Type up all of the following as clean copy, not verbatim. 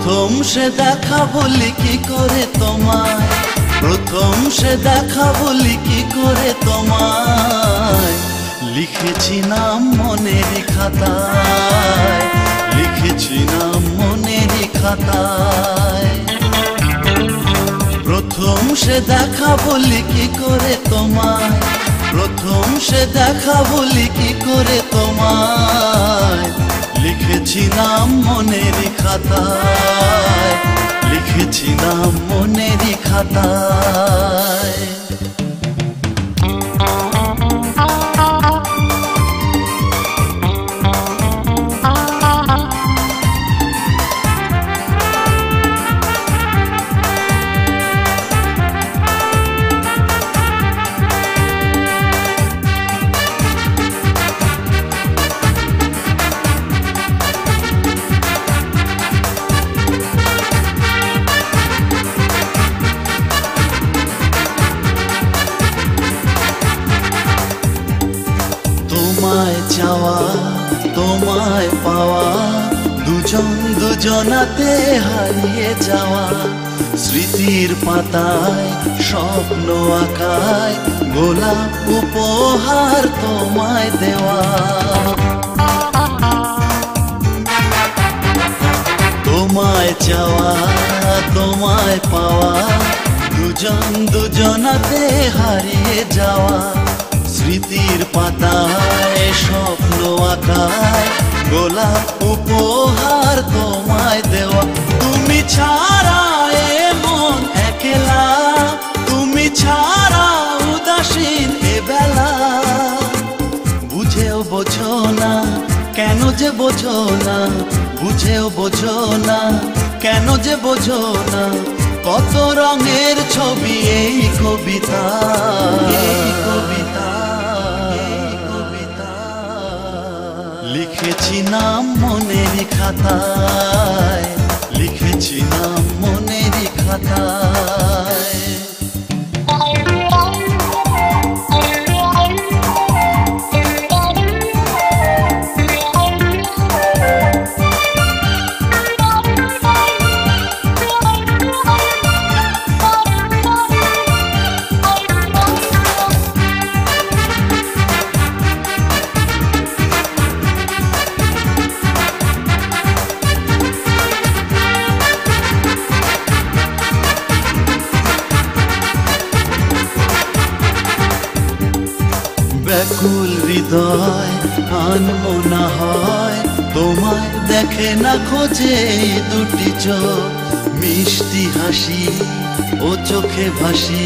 প্রথম সে দেখা বলি কি করে তোমায়, প্রথম সে দেখা বলি কি করে তোমায়। লিখেছি নাম মনেরই খাতায়, লিখেছি নাম মনেরই খাতায়। প্রথম সে দেখা বলি কি করে তোমায়, প্রথম সে দেখা বলি কি করে তোমায়। লিখেছি নাম মনেরই খাতায়, লিখেছি নাম মনেরই খাতায়। তোমায় চাওয়া তোমায় পাওয়া, দুজন দুজনাতে হারিয়ে যাওয়া। স্মৃতির পাতায় স্বপ্ন আঁকায়, গোলাপ উপহার তোমায় দেওয়া। তোমায় চাওয়া তোমায় পাওয়া, দুজন দুজনাতে হারিয়ে যাওয়া। স্মৃতির পাতায় স্বপ্ন আঁকায়, গোলাপ উপহার তোমায় দেওয়া। তুমি ছাড়া এ মন একলা, তুমি ছাড়া উদাসীন এ বেলা। বুঝেও বোঝো না কেন যে বোঝো না, বুঝেও বোঝো না কেন যে বোঝো না। কত রঙের ছবি এই কবিতা, এই কবিতা। লিখেছি নাম মনেরই খাতায়, লিখেছি নাম মনেরই খাতায়। ব্যাকুল হৃদয় আনমো না হয়, তোমায় দেখে না খোঁজে দুটি চোখ। মিষ্টি হাসি ও চোখে ভাসি,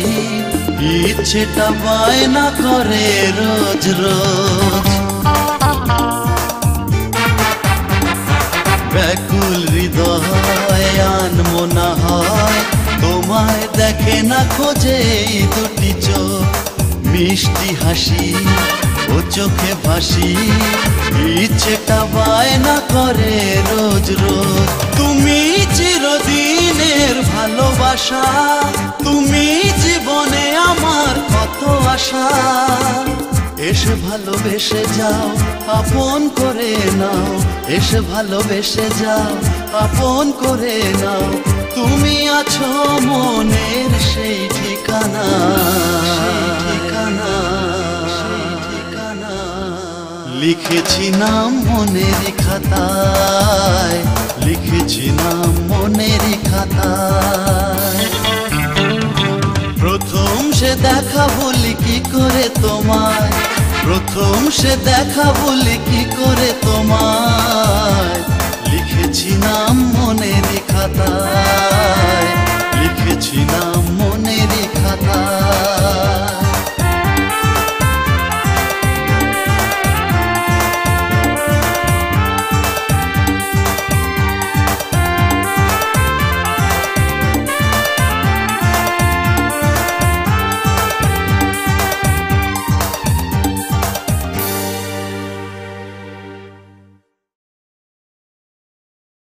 ইচ্ছেটা বায়না করে রোজ রোজ। ব্যাকুল হৃদয় আনমো না হয়, তোমায় দেখে না খোঁজে দুটি চোখ। মিষ্টি হাসি ও চোখে ভাসি, ইচ্ছেটা বায়না করে রোজ রোজ। তুমি চিরদিনের ভালোবাসা, তুমি জীবনে আমার কত আশা। এসে ভালোবেসে যাও আপন করে নাও, এসে ভালোবেসে যাও আপন করে নাও। তুমি আছো মনের সেই ঠিকানা, লিখেছি নাম মনেরই খাতায়, লিখেছি নাম মনেরই খাতায়। প্রথম সে দেখা বলি কি করে তোমায়, প্রথম সে দেখা বলি কি করে তোমায়। লিখেছি নাম মনেরই খাতায়।